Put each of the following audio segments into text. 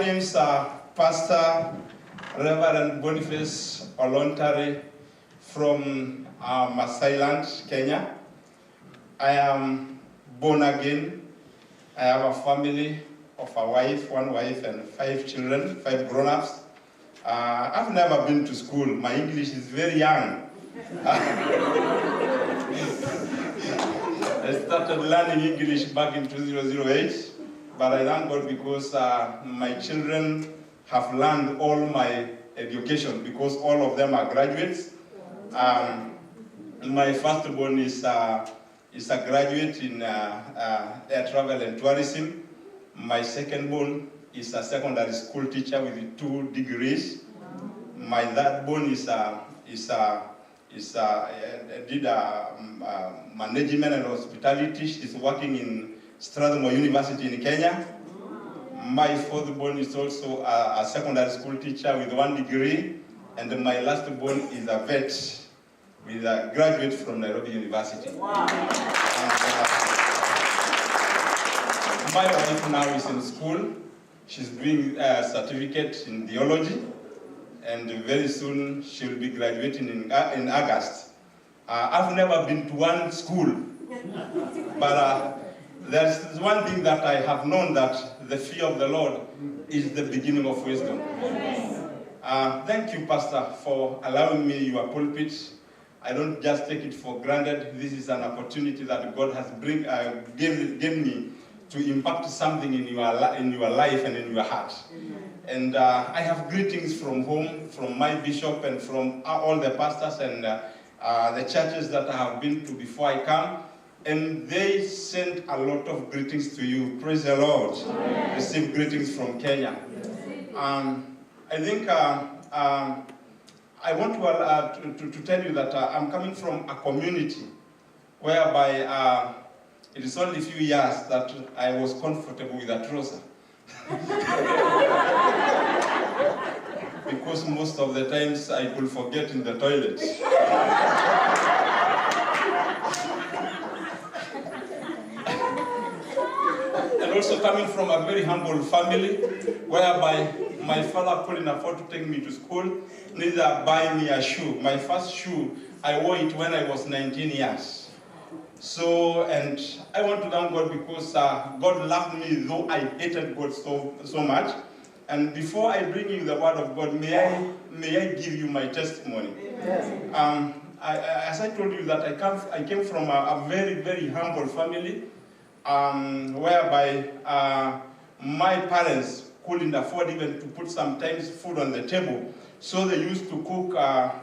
name is Pastor Reverend Boniface Oloontare from Masailand, Kenya. I am born again. I have a family of a wife, one wife and 5 children, 5 grown-ups. I've never been to school. My English is very young. I started learning English back in 2008, but I thank God because my children have learned all my education because all of them are graduates. My firstborn is a graduate in air travel and tourism. My secondborn is a secondary school teacher with 2 degrees. My thirdborn did management and hospitality. She's working in Strathmore University in Kenya. My fourthborn is also a secondary school teacher with 1 degree, and my lastborn is a vet with a graduate from Nairobi University. Wow. My wife now is in school. She's doing a certificate in theology, and very soon she'll be graduating in August. I've never been to one school, but there's one thing that I have known, that the fear of the Lord is the beginning of wisdom. Thank you, Pastor, for allowing me your pulpit. I don't just take it for granted. This is an opportunity that God has given me to impact something in your life and in your heart. And I have greetings from home, from my bishop and from all the pastors and the churches that I have been to before I come. And they sent a lot of greetings to you. Praise the Lord. Amen. Receive greetings from Kenya. I think I want to tell you that I'm coming from a community whereby it is only a few years that I was comfortable with a trouser. Because most of the times I could forget in the toilet. And also coming from a very humble family, whereby my father couldn't afford to take me to school, neither buy me a shoe. My first shoe, I wore it when I was 19 years. So, and I want to thank God because God loved me, though I hated God so much. And before I bring you the word of God, may I give you my testimony. Yes. As I told you that I came from a very, very humble family, whereby my parents couldn't afford even to put sometimes food on the table. So they used to cook a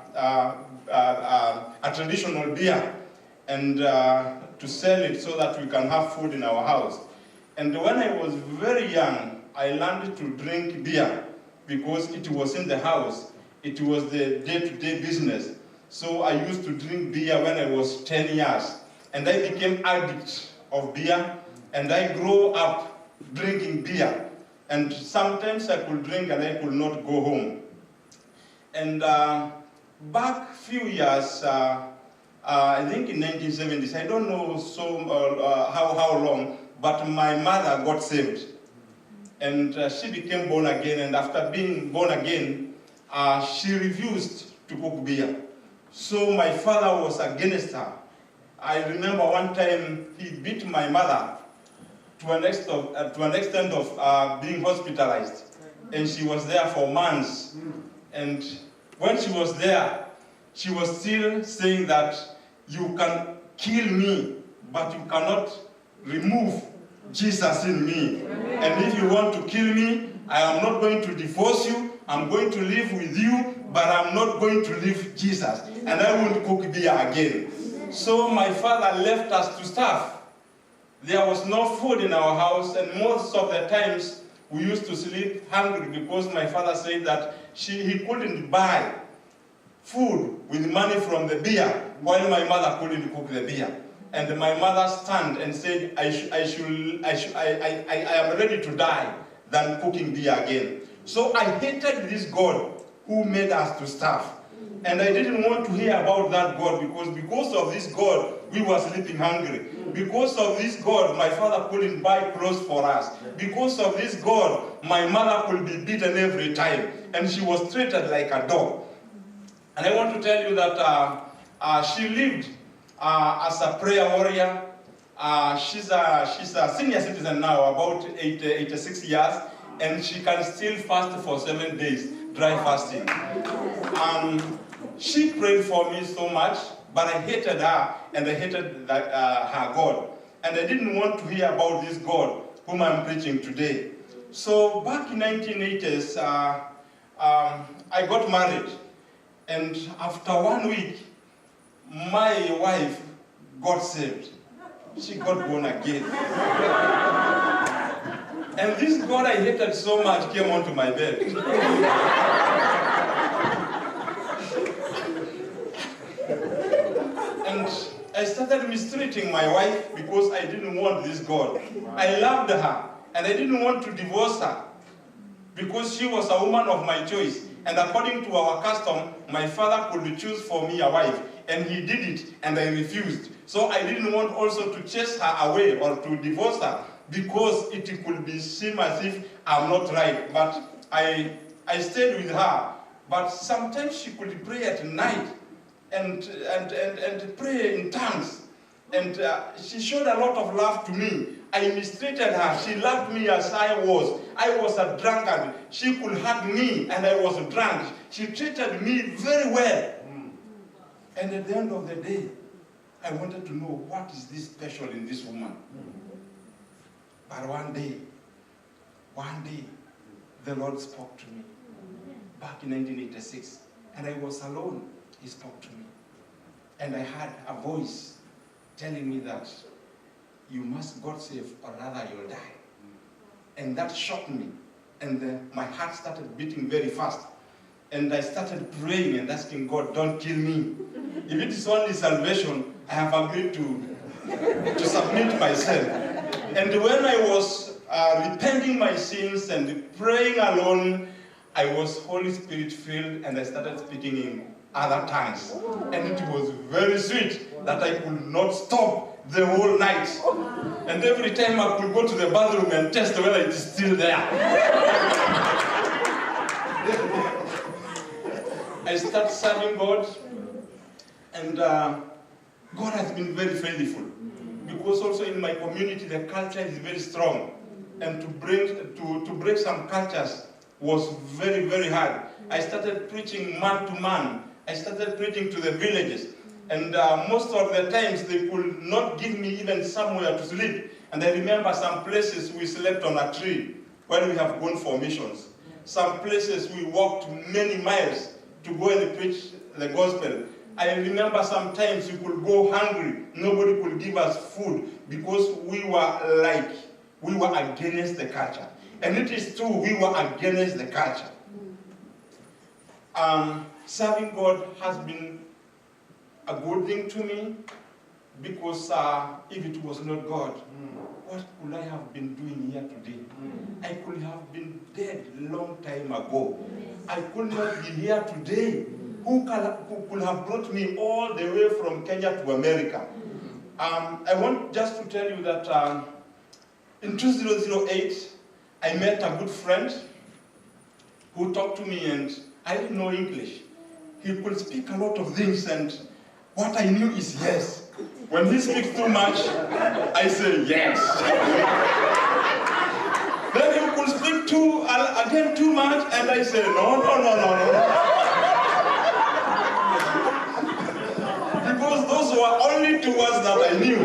traditional beer and to sell it so that we can have food in our house. And when I was very young, I learned to drink beer because it was in the house. It was the day-to-day business. So I used to drink beer when I was 10 years. And I became addict of beer, and I grew up drinking beer. And sometimes I could drink and I could not go home. And back a few years, I think in 1970s, I don't know how long, but my mother got saved. And she became born again, and after being born again, she refused to cook beer. So my father was against her. I remember one time he beat my mother to an extent of being hospitalized. And she was there for months. And when she was there, she was still saying that you can kill me, but you cannot remove Jesus in me. And if you want to kill me, I am not going to divorce you. I'm going to live with you, but I'm not going to leave Jesus. And I won't cook beer again. So my father left us to starve. There was no food in our house, and most of the times we used to sleep hungry because my father said that he couldn't buy food with money from the beer, while my mother couldn't cook the beer. And my mother stand and said, I am ready to die than cooking beer again. So I hated this God who made us to starve. And I didn't want to hear about that God because of this God, we were sleeping hungry. Because of this God, my father couldn't buy clothes for us. Because of this God, my mother could be beaten every time. And she was treated like a dog. And I want to tell you that she lived as a prayer warrior. She's a senior citizen now, about 86 years. And she can still fast for 7 days, dry fasting. She prayed for me so much, but I hated her, and I hated her God. And I didn't want to hear about this God whom I'm preaching today. So back in 1980s, I got married. And after 1 week, my wife got saved. She got born again. And this God I hated so much came onto my bed. And I started mistreating my wife because I didn't want this God. I loved her, and I didn't want to divorce her because she was a woman of my choice. And according to our custom, my father could choose for me a wife. And he did it, and I refused. So I didn't want also to chase her away or to divorce her, because it could be seem as if I'm not right. But I stayed with her. But sometimes she could pray at night and pray in tongues. And she showed a lot of love to me. I mistreated her. She loved me as I was. I was a drunkard. She could hug me, and I was drunk. She treated me very well. And at the end of the day, I wanted to know, what is this special in this woman? But one day, the Lord spoke to me. Back in 1986. And I was alone. He spoke to me. And I had a voice telling me that you must God save, or rather you'll die. And that shocked me. And my heart started beating very fast. And I started praying and asking God, don't kill me. If it is only salvation, I have agreed to submit myself. And when I was repenting my sins and praying alone, I was Holy Spirit filled, and I started speaking in other tongues. And it was very sweet that I could not stop the whole night. And every time I could go to the bathroom and test whether it is still there. I started serving God, and God has been very faithful. Because also in my community, the culture is very strong. And to break some cultures was very, very hard. I started preaching man to man. I started preaching to the villages. And most of the times, they could not give me even somewhere to sleep. And I remember some places we slept on a tree when we have gone for missions. Some places we walked many miles to go and preach the gospel. I remember sometimes we could go hungry. Nobody could give us food because we were against the culture. And it is true, we were against the culture. Serving God has been a good thing to me, because if it was not God, what could I have been doing here today? I could have been dead a long time ago. I could not be here today. Who could have brought me all the way from Kenya to America? I want just to tell you that in 2008, I met a good friend who talked to me, and I didn't know English. He could speak a lot of things, and what I knew is yes. When he speaks too much, I say yes. Then he could speak again too much, and I say no. Because those were only 2 words that I knew.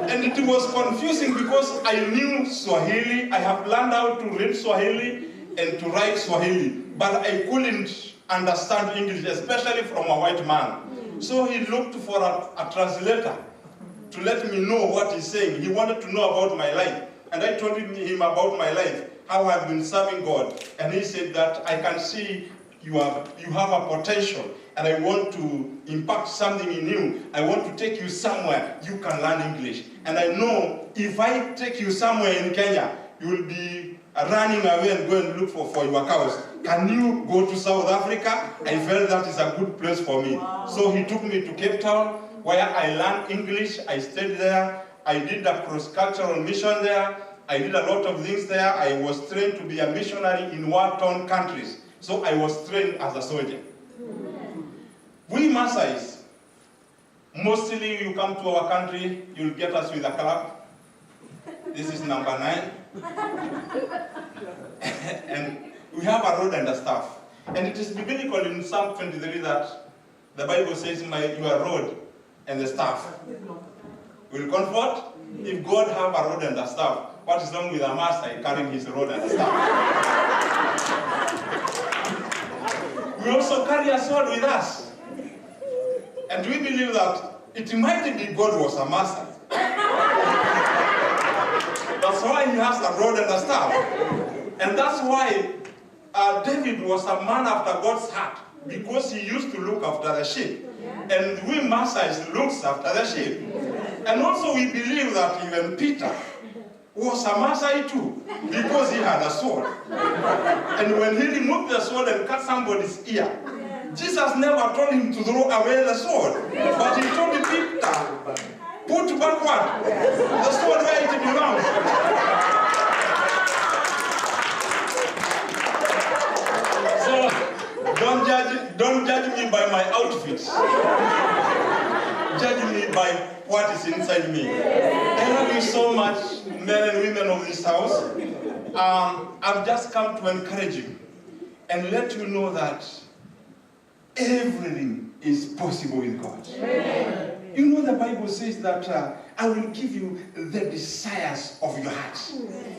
And it was confusing because I knew Swahili. I have learned how to read Swahili and to write Swahili. But I couldn't understand English, especially from a white man. So he looked for a translator to let me know what he's saying. He wanted to know about my life. And I told him about my life, how I've been serving God. And he said that I can see you have a potential, and I want to impact something in you. I want to take you somewhere you can learn English. And I know if I take you somewhere in Kenya, you will be running away and go and look for your cows. Can you go to South Africa? I felt that is a good place for me. Wow. So he took me to Cape Town, where I learned English. I stayed there. I did a cross-cultural mission there. I did a lot of things there. I was trained to be a missionary in war-torn countries. So I was trained as a soldier. We Maasais, mostly you come to our country, you'll get us with a club. This is number 9. And we have a rod and a staff. And it is biblical in Psalm 23 that the Bible says, your rod and the staff will comfort. If God have a rod and a staff, what is wrong with a master carrying his rod and a staff? We also carry a sword with us. And we believe that it might be God was a master. That's why he has a rod and a staff. And that's why David was a man after God's heart, because he used to look after the sheep. And we Maasais looks after the sheep. And also we believe that even Peter was a Maasai too, because he had a sword. And when he removed the sword and cut somebody's ear, Jesus never told him to throw away the sword, but he told Peter, put backward the sword where it belongs. So don't judge me by my outfits. Judge me by what is inside me. I love you so much, men and women of this house. I've just come to encourage you and let you know that everything is possible with God. Amen. You know the Bible says that I will give you the desires of your heart.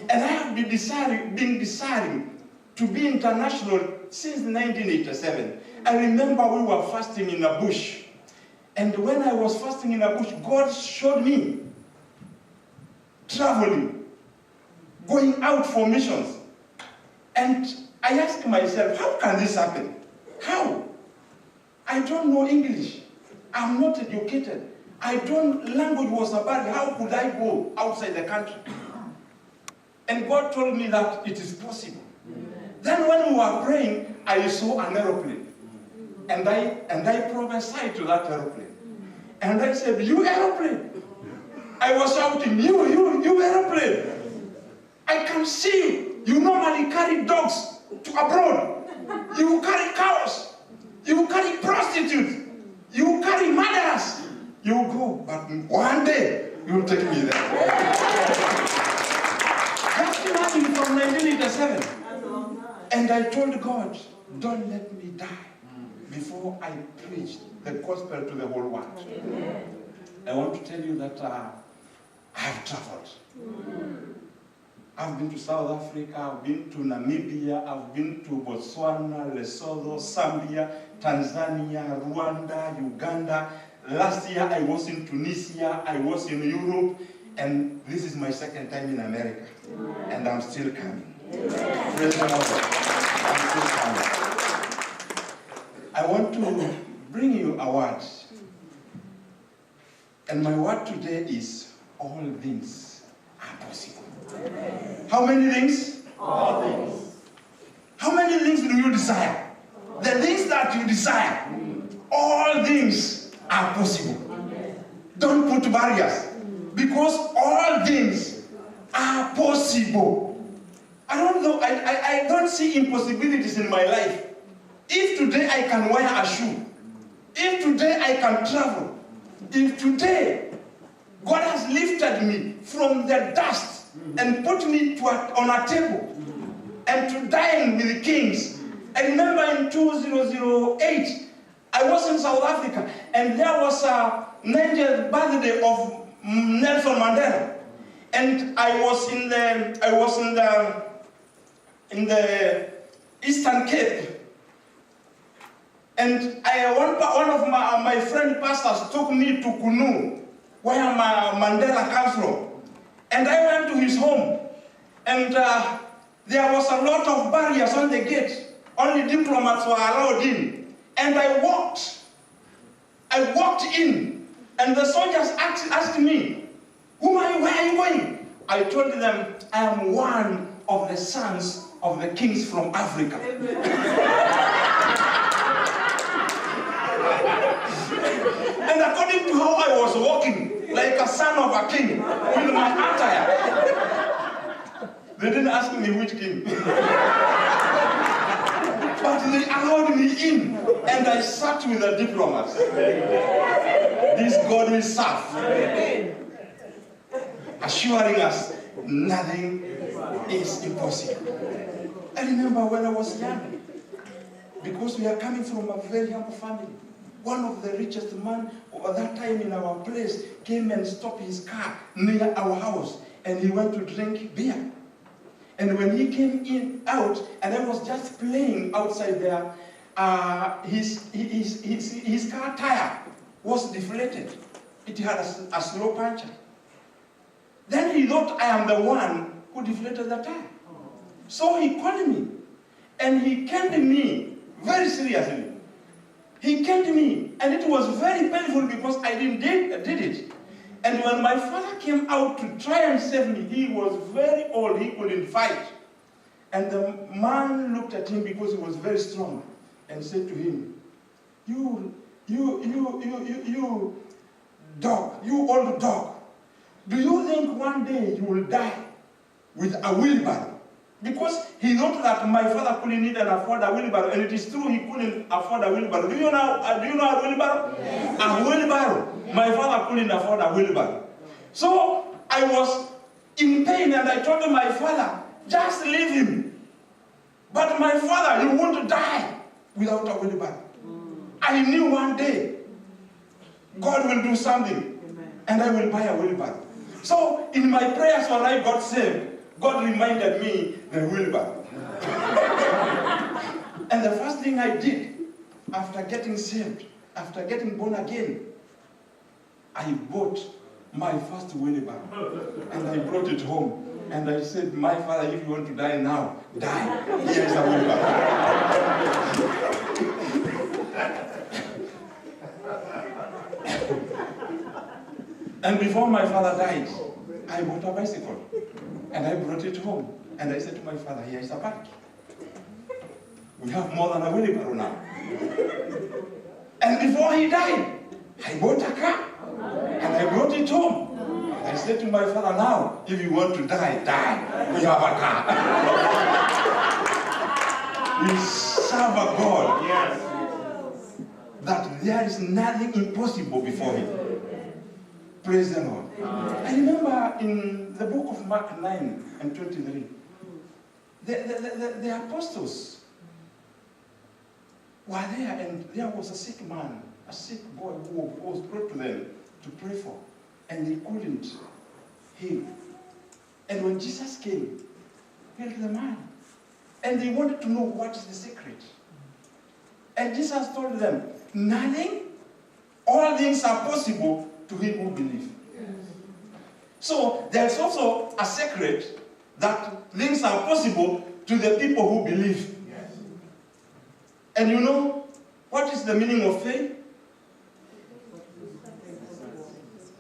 And I have been desiring to be international since 1987. I remember we were fasting in a bush. And when I was fasting in a bush, God showed me traveling, going out for missions. And I asked myself, how can this happen? How? I don't know English. I'm not educated. Language was a barrier. How could I go outside the country? And God told me that it is possible. Then when we were praying, I saw an aeroplane. And I prophesied to that aeroplane. And I said, you aeroplane. I was shouting, you aeroplane. I can see you. You normally carry dogs to abroad. You carry cows. You carry prostitutes. You carry murderers. You go, but one day you'll take me there. That's been happening from 1987. And I told God, don't let me die before I preach the gospel to the whole world. I want to tell you that I have traveled. I've been to South Africa, I've been to Namibia, I've been to Botswana, Lesotho, Zambia, Tanzania, Rwanda, Uganda. Last year I was in Tunisia, I was in Europe, and this is my second time in America. And I'm still coming. Praise the Lord. I'm still coming. I want to bring you a word. And my word today is, all things are possible. How many things? All things. How many things do you desire? The things that you desire, all things are possible. Don't put barriers, because all things are possible. I don't know, I don't see impossibilities in my life. If today I can wear a shoe, if today I can travel, if today God has lifted me from the dust and put me on a table and to dine with the kings. I remember in 2008, I was in South Africa, and there was a 90th birthday of Nelson Mandela, and I was in the Eastern Cape, and one of my friend pastors took me to Kunu, where Mandela comes from, and I went to his home, and there was a lot of barriers on the gate. Only diplomats were allowed in. And I walked in, and the soldiers asked me, where are you going? I told them, I am one of the sons of the kings from Africa. And according to how a son of a king with my attire. They didn't ask me which king. But they allowed me in, and I sat with the diplomats. This God we serve, assuring us nothing is impossible. I remember when I was young, because we are coming from a very humble family. One of the richest men at that time in our place came and stopped his car near our house, and he went to drink beer. And when he came out, and I was just playing outside there, his car tire was deflated. It had a slow puncture. Then he thought I am the one who deflated the tire. So he called me, and he canned me very seriously. He canned me, and it was very painful because I did it. And when my father came out to try and save me, he was very old, he couldn't fight. And the man looked at him because he was very strong and said to him, you dog, you old dog, do you think one day you will die with a wheelbarrow? Because he thought that my father couldn't even afford a wheelbarrow, and it is true he couldn't afford a wheelbarrow. Do you know a wheelbarrow? Yes. A wheelbarrow. My father couldn't afford a wheelbarrow. So I was in pain, and I told my father, just leave him. But my father, you won't die without a wheelbarrow. I knew one day God will do something, and I will buy a wheelbarrow. So in my prayers when I got saved, God reminded me the wheelbarrow. And the first thing I did after getting saved, after getting born again, I bought my first wheelbarrow. And I brought it home. And I said, my father, if you want to die now, die. Here is a wheelbarrow. And before my father died, I bought a bicycle. And I brought it home. And I said to my father, here is a bike. We have more than a wheelbarrow now. And before he died, I bought a car. And I brought it home. And I said to my father, now, if you want to die, die. We have a car. We serve a God that there is nothing impossible before him. Praise the Lord. I remember in the book of Mark 9 and 23, the apostles were there, and there was a sick man, a sick boy who was brought to them to pray for, and they couldn't heal. And when Jesus came, he healed the man. And they wanted to know what is the secret. And Jesus told them, nothing, all things are possible to him who believes. So there's also a secret that things are possible to the people who believe. Yes. And you know, what is the meaning of faith?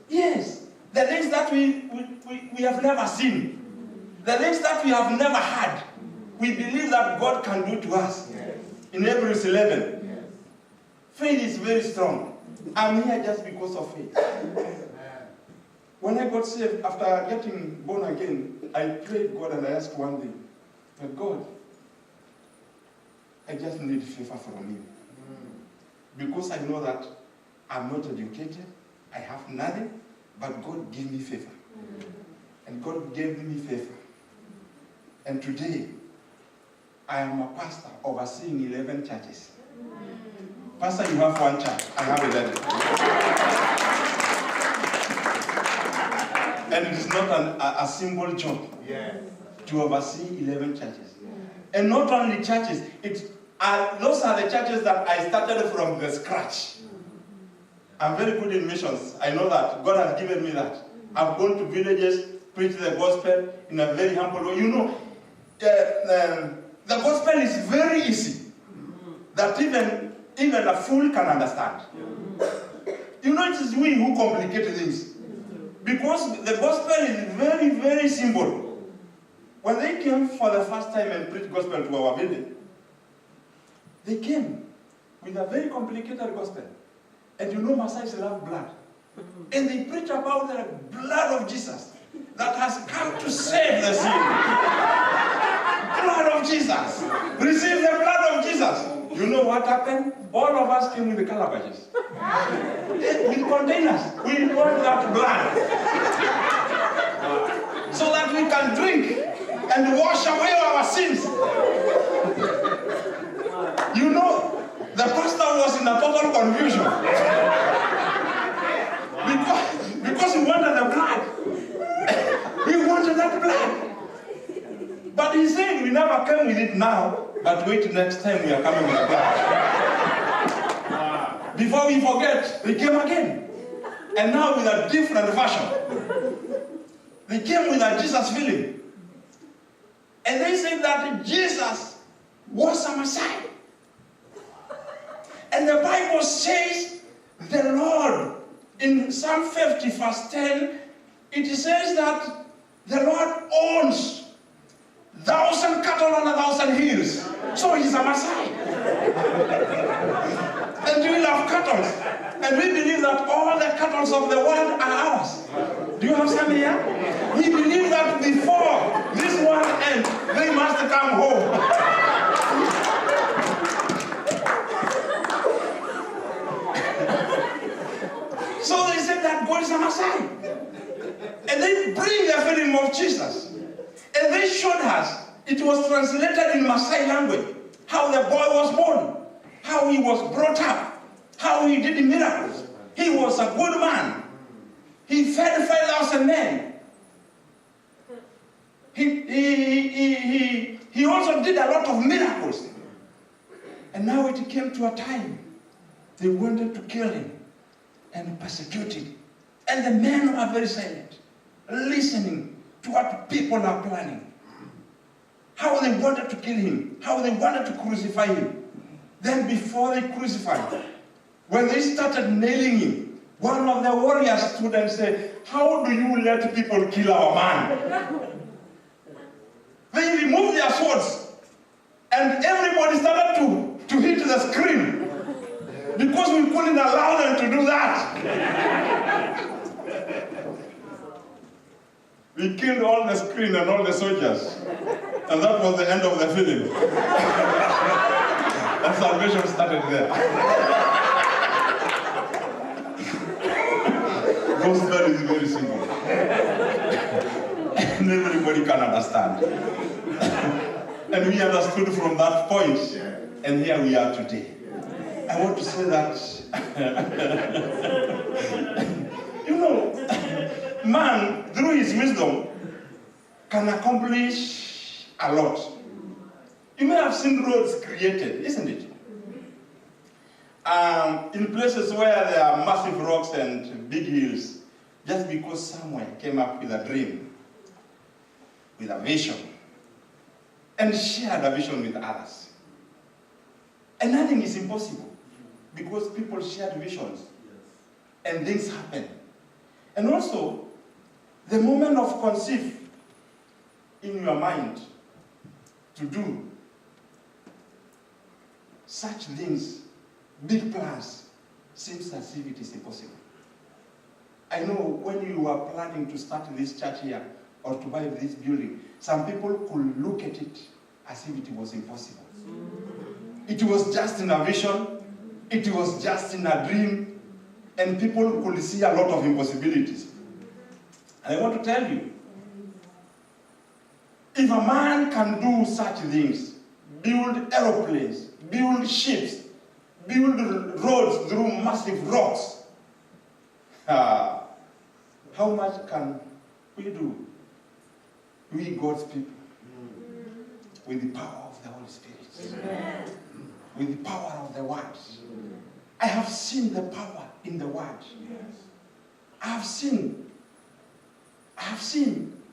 Yes, the things that we have never seen, the things that we have never had, we believe that God can do to us. Yes. In Hebrews 11, yes. Faith is very strong. I'm here just because of faith. When I got saved, after getting born again, I prayed God and I asked one thing, but God, I just need favor from you. Because I know that I'm not educated, I have nothing, but God gave me favor. And God gave me favor. And today, I am a pastor overseeing 11 churches. Pastor, you have one church, I have 11. And it is not a simple job to oversee 11 churches. And not only churches, those are the churches that I started from the scratch. I'm very good in missions. I know that. God has given me that. I've gone to villages, preached the gospel in a very humble way. You know, the gospel is very easy. That even a fool can understand. You know, it is we who complicate things. Because the gospel is very, very simple. When they came for the first time and preached gospel to our building, they came with a very complicated gospel. And you know, Masais love blood. And they preach about the blood of Jesus that has come to save the sin. Blood of Jesus. Receive the blood of Jesus. You know what happened? All of us came with the calabashes. With containers. We want that blood. So that we can drink and wash away our sins. You know, the pastor was in a total confusion. Because he wanted the blood. He wanted that blood. But he said, we never came with it now, but wait next time we are coming with the blood. Before we forget, they came again. And now with a different version. They came with a Jesus feeling. And they said that Jesus was a Messiah. And the Bible says, the Lord, in Psalm 50 verse 10, it says that the Lord owns 1,000 cattle on 1,000 hills. So he's a Messiah. And we love cattle. And we believe that all the cattle of the world are ours. Do you have some here? We believe that before this world ends, they must come home. So they said that God is a Messiah. And they bring the feeling of Jesus. And they showed us, it was translated in Maasai language, how the boy was born, how he was brought up, how he did miracles. He was a good man. He fed 5,000 men. He also did a lot of miracles. And now it came to a time they wanted to kill him and persecute him. And the men were very silent, listening to what people are planning. How they wanted to kill him, how they wanted to crucify him. Then before they crucified, when they started nailing him, one of the warriors stood and said, how do you let people kill our man? They removed their swords, and everybody started to hit the screen, because we couldn't allow them to do that. We killed all the screen and all the soldiers, and that was the end of the film. And salvation started there. Gospel is very simple. And everybody can understand. And we understood from that point, and here we are today. I want to say that, you know, man, through his wisdom, can accomplish a lot. You may have seen roads created, isn't it? In places where there are massive rocks and big hills, just because someone came up with a dream, with a vision, and shared a vision with others. And nothing is impossible, because people shared visions, and things happen. And also, the moment of conceive in your mind to do such things, big plans, seems as if it is impossible. I know when you are planning to start this church here or to buy this building, some people could look at it as if it was impossible. It was just in a vision, it was just in a dream, and people could see a lot of impossibilities. And I want to tell you, if a man can do such things, build aeroplanes, build ships, build roads through massive rocks, how much can we do? We God's people, with the power of the Holy Spirit, Amen. With the power of the Word. I have seen the power in the Word. Yes. I have seen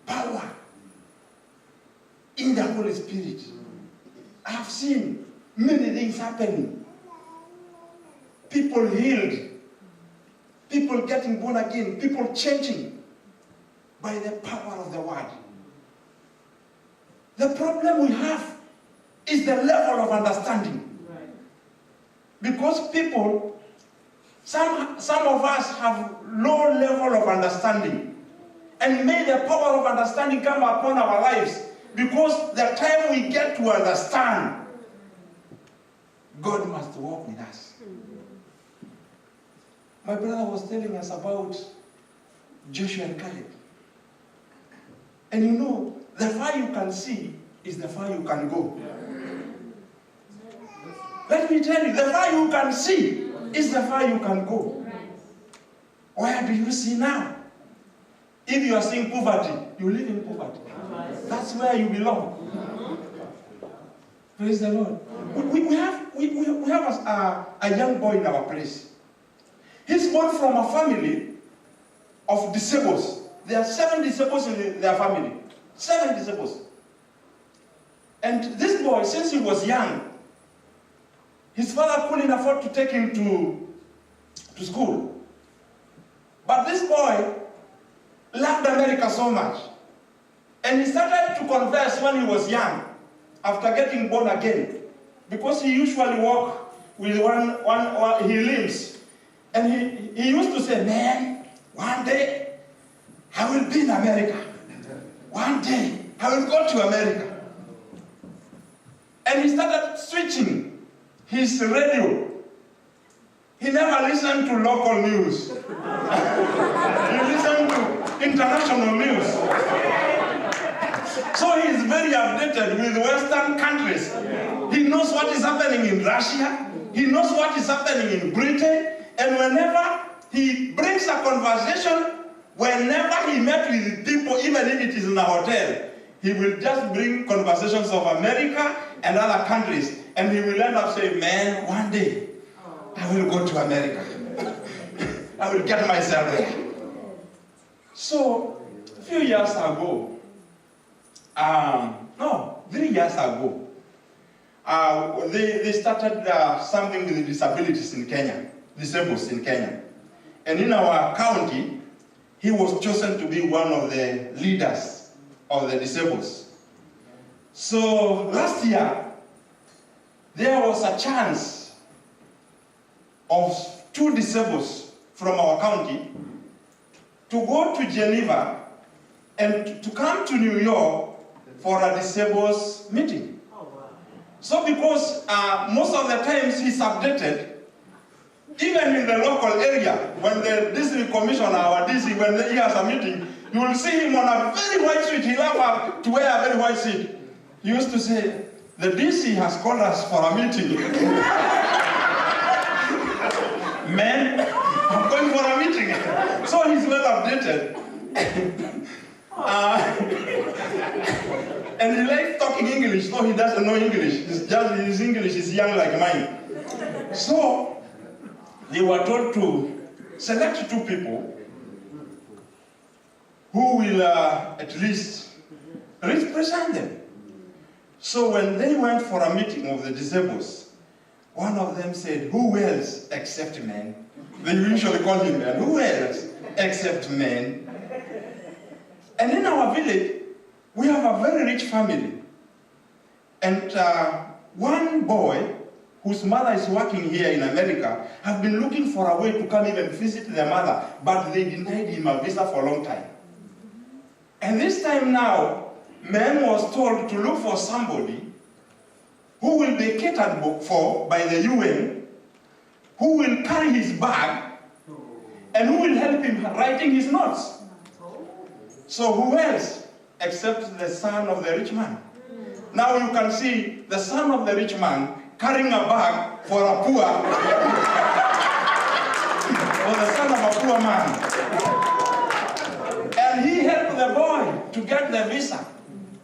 power in the Holy Spirit. I have seen many things happening. People healed, people getting born again, people changing by the power of the Word. The problem we have is the level of understanding. Right. Because people Some of us have low level of understanding. And may the power of understanding come upon our lives, because the time we get to understand, God must walk with us. My brother was telling us about Joshua and Caleb. And you know, the far you can see is the far you can go. Let me tell you, the far you can see is the far you can go. Where do you see now? If you are seeing poverty, you live in poverty. That's where you belong. Praise the Lord. We have a young boy in our place. He's born from a family of disabled. There are 7 disabled in their family. 7 disabled. And this boy, since he was young, his father couldn't afford to take him to school. But this boy loved America so much. And he started to converse when he was young, after getting born again. Because he usually walked with he limbs. And he used to say, man, one day I will be in America. One day I will go to America. And he started switching his radio. He never listened to local news. He listened to international news. So he is very updated with Western countries. He knows what is happening in Russia. He knows what is happening in Britain. And whenever he brings a conversation, whenever he met with people, even if it is in a hotel, he will just bring conversations of America and other countries. And he will end up saying, man, one day I will go to America. I will get myself there. So, a few years ago, 3 years ago, they started something with disabilities in Kenya, disabled in Kenya. And in our county, he was chosen to be one of the leaders of the disabled. So last year, there was a chance of 2 disabled from our county to go to Geneva and to come to New York for a disabled meeting. So because most of the times he's updated, even in the local area, when the district commissioner or DC, when he has a meeting, you will see him on a very white suit. He loves to wear a very white suit. He used to say, the DC has called us for a meeting. Man, I'm going for a meeting. So he's well updated. And he likes talking English, so he doesn't know English. It's just his English is young like mine. So they were told to select 2 people who will at least represent them. So when they went for a meeting of the disabled, one of them said, who else except men? They usually call him man. Who else except men? And in our village, we have a very rich family. And one boy, whose mother is working here in America, have been looking for a way to come even visit their mother, but they denied him a visa for a long time. And this time now, man was told to look for somebody who will be catered for by the UN, who will carry his bag, and who will help him writing his notes. So who else except the son of the rich man? Now you can see the son of the rich man carrying a bag for a poor, for the son of a poor man. And he helped the boy to get the visa.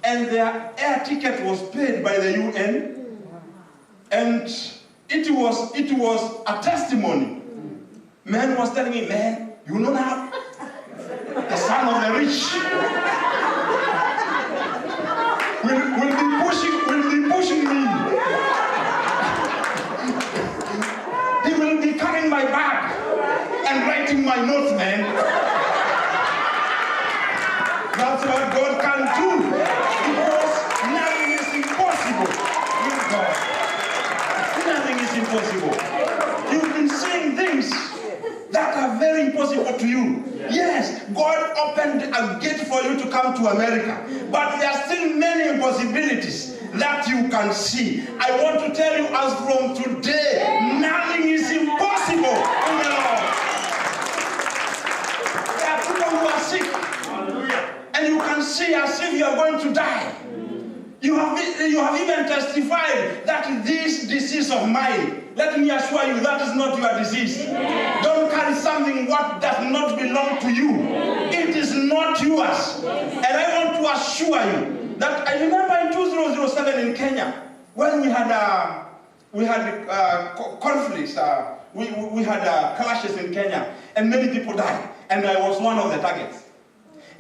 And their air ticket was paid by the UN. And it was a testimony. Man was telling me, man, you know now, the son of the rich will be pushing me. He will be carrying my bag and writing my notes, man. That's what God can do, because nothing is impossible with God. Nothing is impossible. You've been seeing things God opened a gate for you to come to America. But there are still many impossibilities that you can see. I want to tell you, as from today, nothing is impossible in the Lord. There are people who are sick. Hallelujah. And you can see as if you are going to die. You have even testified that this disease of mine, let me assure you, that is not your disease. Amen. Don't carry something what does not belong to you. Amen. It is not yours. Amen. And I want to assure you that I remember in 2007 in Kenya, when we had conflicts, we had clashes in Kenya, and many people died, and I was one of the targets.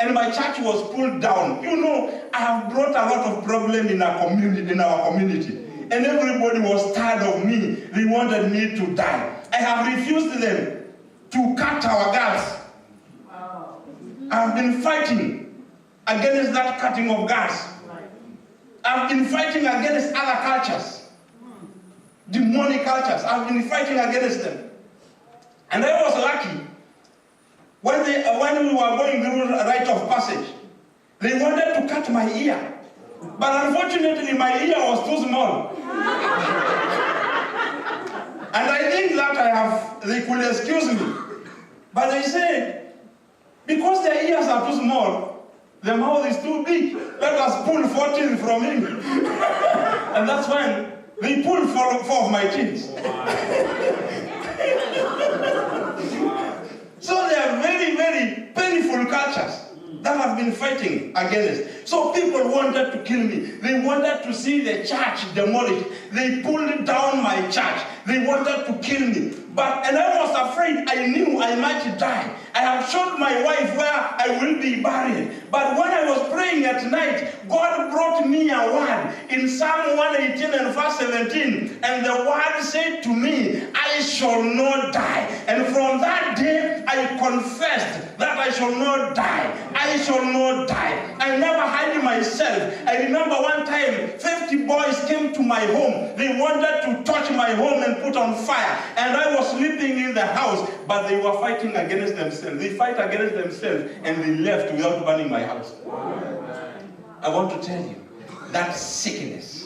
And my church was pulled down. You know, I have brought a lot of problem in our community. And everybody was tired of me. They wanted me to die. I have refused them to cut our girls. Wow. I've been fighting against that cutting of girls. I've been fighting against other cultures. Demonic cultures. I've been fighting against them. And I was lucky. When we were going through a rite of passage, they wanted to cut my ear. But unfortunately, my ear was too small. And I think that they could excuse me. But they said, because their ears are too small, the mouth is too big, let us pull 14 from him. And that's when they pulled four of my teeth. So they are very, very painful cultures that have been fighting against. So people wanted to kill me. They wanted to see the church demolished. They pulled down my church. They wanted to kill me. And I was afraid. I knew I might die. I have showed my wife where I will be buried. But when I was praying at night, God brought me a word in Psalm 118 and verse 17. And the word said to me, I shall not die. And from that day, I confessed that I shall not die. I shall not die. I never hid myself. I remember one time, 50 boys came to my home. They wanted to touch my home and put on fire. And I was sleeping in the house, but they were fighting against themselves. They fight against themselves, and they left without burning my house. I want to tell you, that sickness,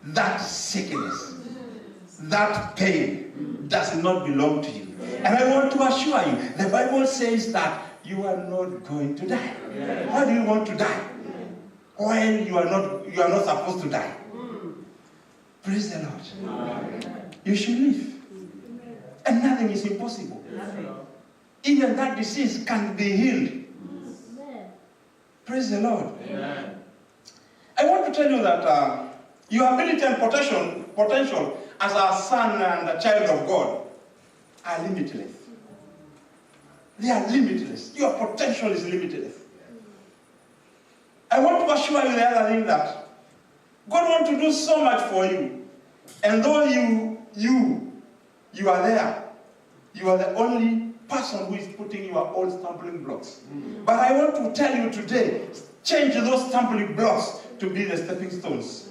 that pain does not belong to you. And I want to assure you, the Bible says that you are not going to die. Why do you want to die? When you are not supposed to die. Praise the Lord. You should live. And nothing is impossible. Even that disease can be healed. Praise the Lord. I want to tell you that your ability and potential as a son and a child of God are limitless. They are limitless. Your potential is limitless. I want to assure you the other thing, that God wants to do so much for you. And though you are there, you are the only person who is putting your own stumbling blocks. But I want to tell you today, change those stumbling blocks to be the stepping stones.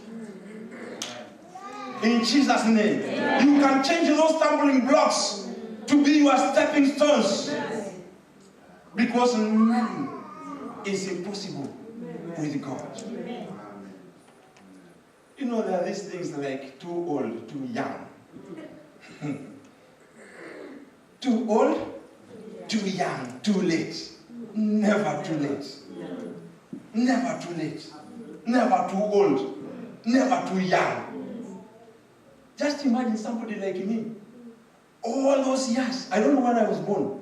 In Jesus' name. You can change those stumbling blocks to be your stepping stones. Because nothing is impossible with God. You know, there are these things like too old, too young. Too old, too young, too late. Never too late. Never too late. Never too old. Never too young. Just imagine somebody like me. All those years, I don't know when I was born.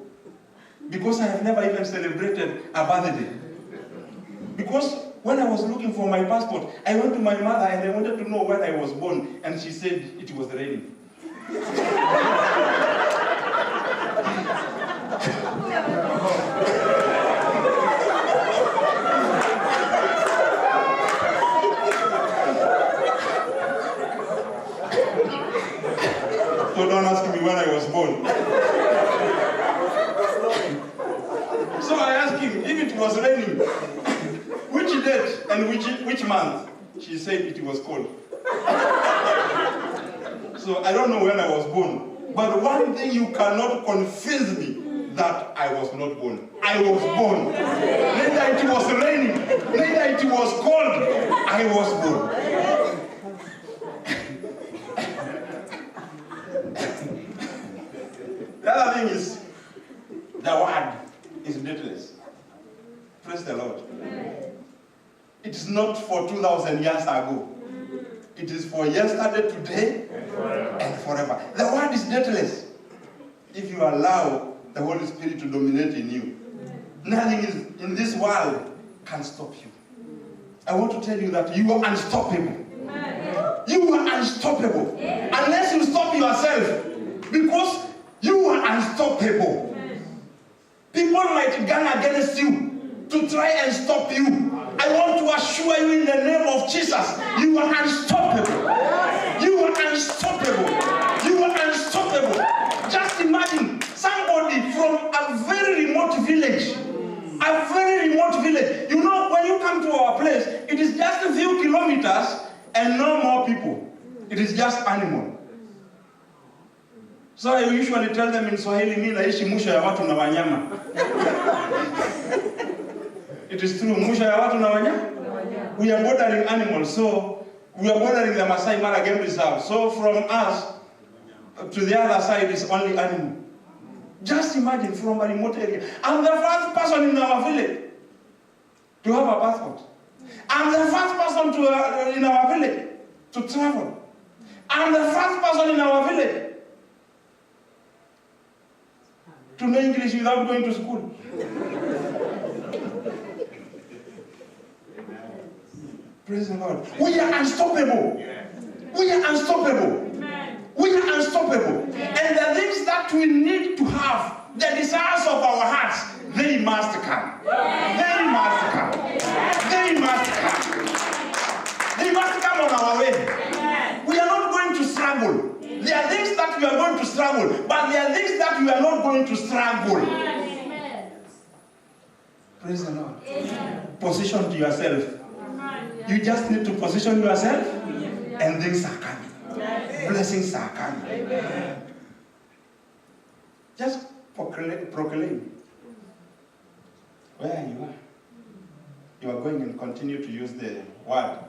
Because I have never even celebrated a birthday. Because when I was looking for my passport, I went to my mother and I wanted to know when I was born. And she said it was raining. So don't ask me when I was born. So I asked him if it was raining, which date and which month? She said it was cold. So I don't know when I was born. But one thing you cannot convince me that I was not born. I was born. Neither it was raining, neither it was cold. I was born. The other thing is, the word is dateless. Praise the Lord. It is not for 2,000 years ago. It is for yesterday, today, and forever. The word is dateless. If you allow the Holy Spirit to dominate in you, nothing is in this world can stop you. I want to tell you that you are unstoppable. You are unstoppable. Unless you stop yourself, because you are unstoppable. People might gun against you to try and stop you. I want to assure you in the name of Jesus, you are unstoppable. You are unstoppable. You are unstoppable. Just imagine somebody from a very remote village. A very remote village. You know, when you come to our place, it is just a few kilometers and no more people. It is just animal. So I usually tell them in Swahili, mimi naishi mwisho ya watu na wanyama. It is true, mwisho ya watu na wanyama. We are bordering animals, so we are bordering the Masai Mara Game Reserve. So from us to the other side is only animal. Just imagine, from a remote area. I'm the first person in our village to have a passport. I'm the first person in our village to travel. I'm the first person in our village to know English without going to school. Praise the Lord. We are unstoppable. We are unstoppable. We are unstoppable. And the things that we need to have, the desires of our hearts, they must come. They must come. They must come. They must come on our way. We are not going to struggle. There are things that we are going to struggle, but there are things that we are not going to struggle. Praise the Lord. Position to yourself. You just need to position yourself, and things are coming. Blessings are coming. Just proclaim where you are. You are going and continue to use the word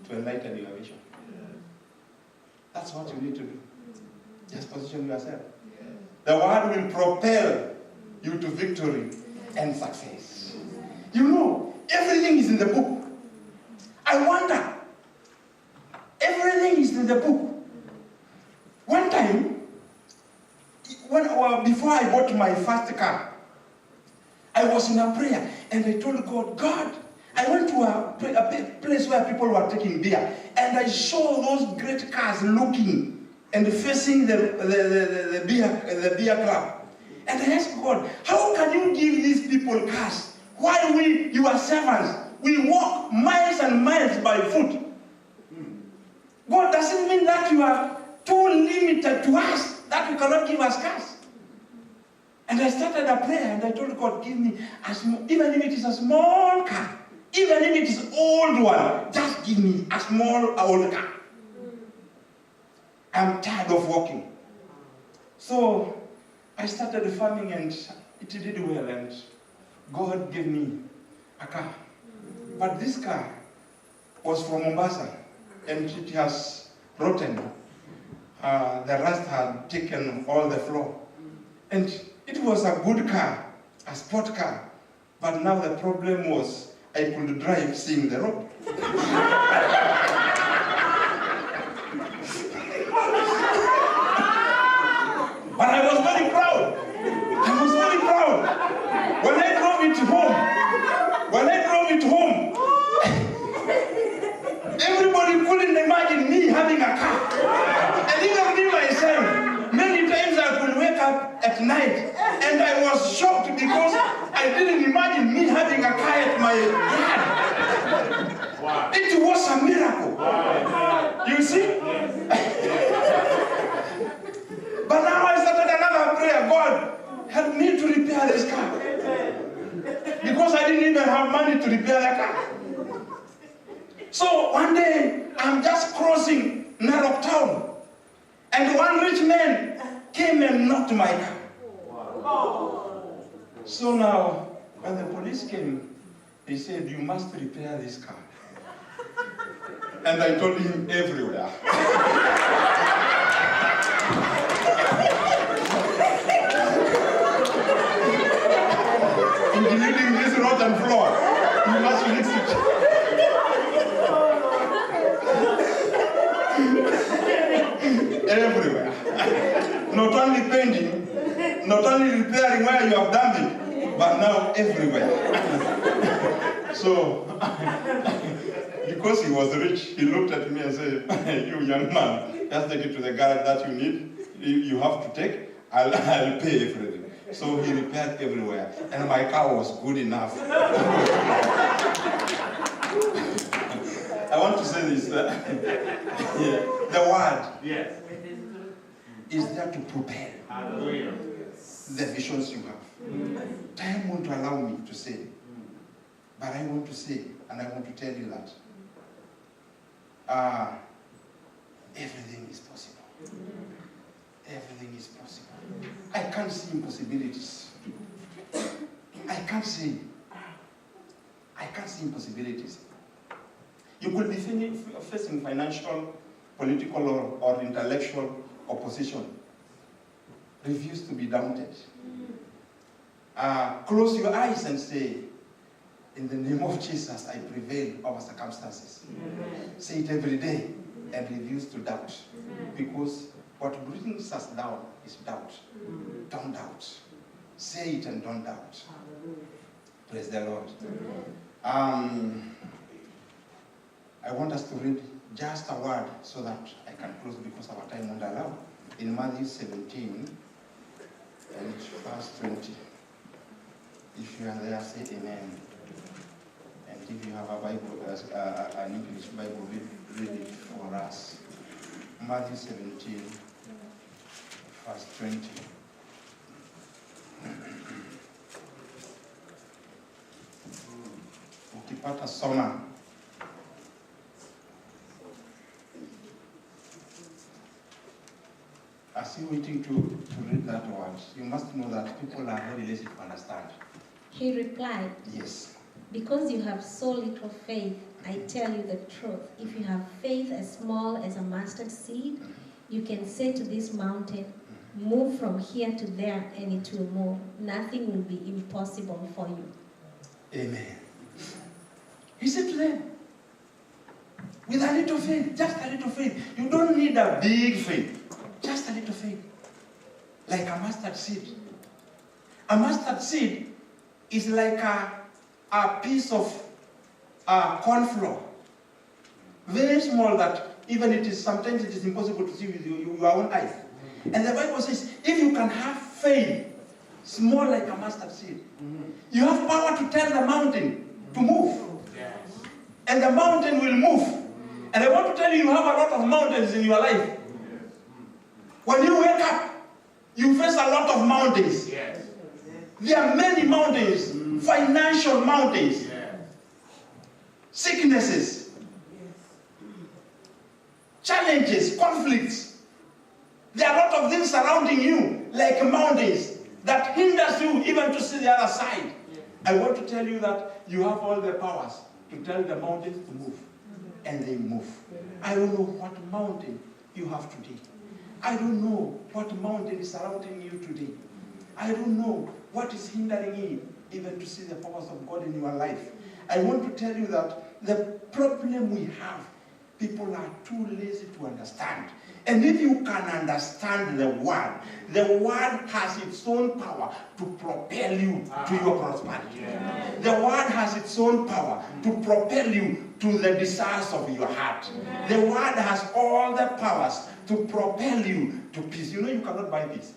to enlighten your vision. That's what you need to do. Just position yourself. The word will propel you to victory and success. You know, everything is in the book. I wonder, everything is in the book. One time, before I bought my first car, I was in a prayer and I told God, God, I went to a place where people were taking beer, and I saw those great cars looking and facing the beer club. And I asked God, how can you give these people cars while we, your servants, we walk miles and miles by foot? God, does it mean that you are too limited to us, that you cannot give us cars? And I started a prayer and I told God, give me, even if it is a small car, even if it is an old one, just give me a small old car. I'm tired of walking. So I started farming and it did well, and God gave me a car. But this car was from Mombasa and it has rotten. The rust had taken all the floor. And it was a good car, a sport car. But now the problem was I could drive seeing the road. But I was very proud. I was very proud. When I drove it home, everybody couldn't imagine me having a car. And even me myself, many times I could wake up at night and I was shocked because I didn't imagine me having a car at my yard. Wow. It was a miracle. Wow. You see? But now I started another prayer. God, help me to repair this car. Because I didn't even have money to repair the car. So one day, I'm just crossing Narok town. And one rich man came and knocked my car. Wow. So now, when the police came, they said, you must repair this car. And I told him everywhere. Including this rotten floor. You must fix it. Everywhere. Not only painting, not only repairing where you have damaged, but now everywhere. So, because he was rich, he looked at me and said, you young man, just take it to the garage that you need, you have to take, I'll pay everything. So he repaired everywhere, and my car was good enough. I want to say this, the word is there to propel the visions you have. Time won't allow me to say, but I want to say, and I want to tell you that everything is possible. Everything is possible. I can't see impossibilities. I can't see impossibilities. You could be facing financial, political, or intellectual opposition. Refuse to be daunted. Close your eyes and say, in the name of Jesus, I prevail over circumstances. Say it every day and refuse to doubt. Because what brings us down is doubt. Don't doubt. Say it and don't doubt. Praise the Lord. I want us to read just a word so that I can close because our time won't allow. In Matthew 17 and verse 20. If you are there, say amen. And if you have a Bible, an English Bible, read it for us. Matthew 17, verse 20. Ukipata soma. As you waiting to read that word, you must know that people are very lazy to understand. He replied, yes. Because you have so little faith, I tell you the truth. If you have faith as small as a mustard seed, you can say to this mountain, move from here to there, and it will move. Nothing will be impossible for you. Amen. He said to them, with a little faith, just a little faith. You don't need a big faith. Just a little faith. Like a mustard seed. A mustard seed is like a piece of corn flour. Very small that even sometimes it is impossible to see with your own eyes. And the Bible says, if you can have faith, small like a mustard seed, you have power to tell the mountain to move. And the mountain will move. And I want to tell you, you have a lot of mountains in your life. When you wake up, you face a lot of mountains. Yes. There are many mountains, financial mountains, sicknesses, challenges, conflicts. There are a lot of things surrounding you, like mountains, that hinders you even to see the other side. I want to tell you that you have all the powers to tell the mountains to move, and they move. I don't know what mountain you have today. I don't know what mountain is surrounding you today. I don't know what is hindering you even to see the powers of God in your life. I want to tell you that the problem we have, people are too lazy to understand. And if you can understand the word has its own power to propel you to your prosperity. The word has its own power to propel you to the desires of your heart. The word has all the powers to propel you to peace. You know you cannot buy peace.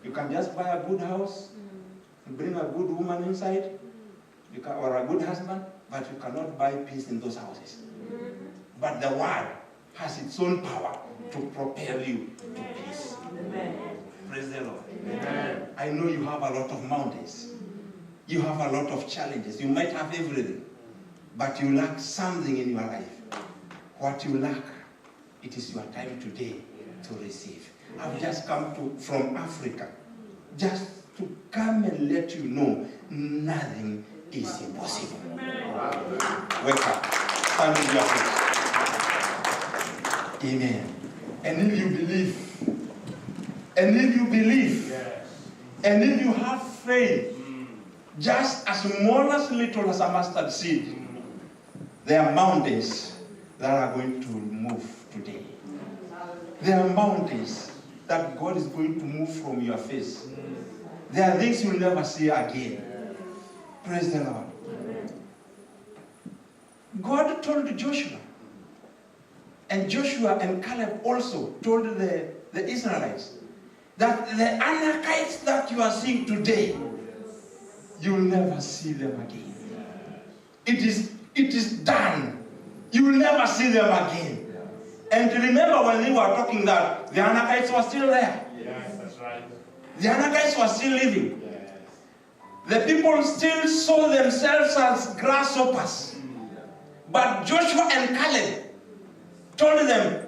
You can just buy a good house, bring a good woman inside, or a good husband, but you cannot buy peace in those houses. But the word has its own power to propel you to peace. Amen. Praise the Lord. Amen. I know you have a lot of mountains. You have a lot of challenges. You might have everything, but you lack something in your life. What you lack, it is your time today to receive. I've just come from Africa, just to come and let you know nothing is impossible. Wake up. Stand on your feet. Amen. And if you believe, and if you have faith, just as small as little as a mustard seed, there are mountains that are going to move today. There are mountains that God is going to move from your face. There are things you'll never see again. Praise the Lord. God told Joshua, and Joshua and Caleb also told the Israelites, that the Anakites that you are seeing today, you'll never see them again. It is done. You will never see them again. And remember when they were talking that, the Anakites were still there. Yes, that's right. The Anakites were still living. Yes. The people still saw themselves as grasshoppers. But Joshua and Caleb told them,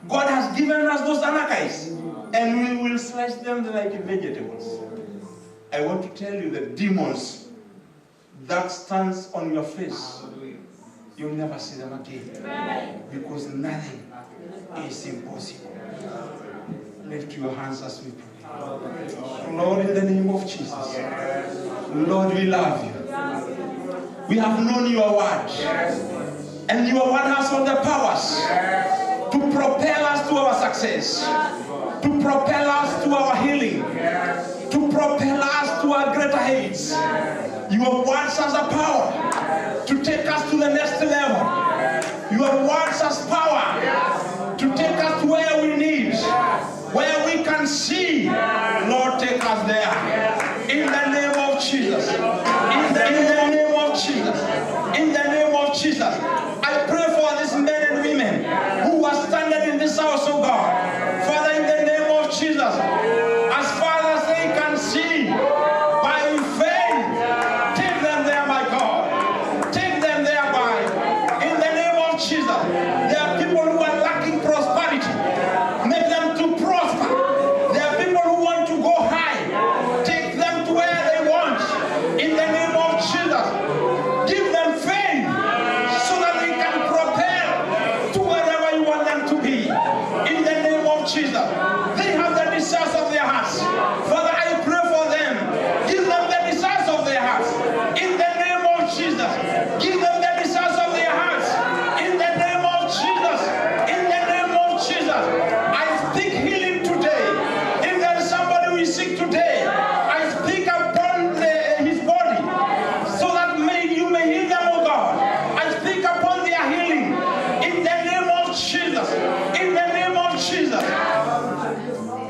God has given us those Anakites, and we will slice them like vegetables. I want to tell you, the demons that stands on your face, you'll never see them again. Because nothing is impossible. Lift your hands as we pray. Lord, in the name of Jesus, Lord, we love you. We have known your word. And your word has all the powers to propel us to our success, to propel us to our healing, to propel us to our greater heights. Your word has the power to take us to the next level. Your word has power to take us to where we need, where we can see. Lord, take us there. In the name of Jesus. In the name of Jesus. In the name of Jesus. I pray for these men and women who are standing in this house, oh God. Father, in the name of Jesus, as far as they can see, by faith, take them there, my God. Take them there, by. In the name of Jesus, there are people who are lacking prosperity. Make them to prosper. There are people who want to go high. Take them to where they want. In the name of Jesus, give them faith so that they can propel to wherever you want them to be. In the name of Jesus, they have the desires of their hearts. Father, I pray for them. Give them the desires of their hearts. In the name of Jesus, give them the desires of their hearts. In the name of Jesus, in the name of Jesus, I speak healing today. If there is somebody who is sick today, I speak upon his body, so that you may heal them, oh God. I speak upon their healing. In the name of Jesus. In the name of Jesus.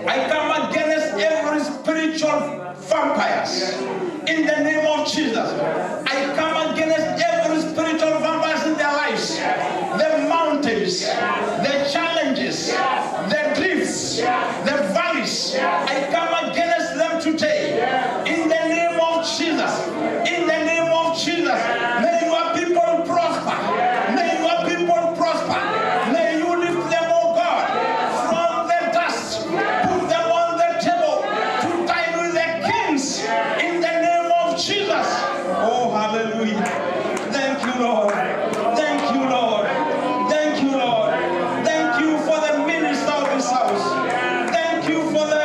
I come against every spiritual vampires. In the name of Jesus. I come against every spiritual vampires in their lives. The mountains, the challenges, the drifts, the valleys. I come against them today. In the name of Jesus. In the name of Jesus. May your people prosper. May your people prosper. May you lift them, oh God, from the dust. Put them on the table to dine with the kings. In the name of Jesus. Oh, hallelujah. Thank you, Lord. Thank you, Lord. Thank you, Lord. Thank you for the minister of this house. Thank you for the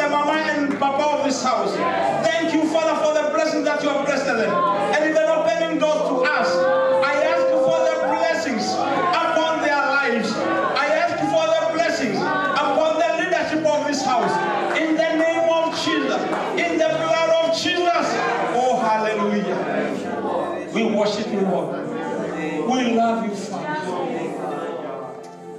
mama and papa of this house. Thank you, Father, for the blessing that you have blessed them. And even opening doors to us. I ask you for the blessings upon their lives. I ask you for the blessings upon the leadership of this house. In the name of Jesus. In the blood of Jesus. Oh, hallelujah. We worship you, Lord. We love you, Father.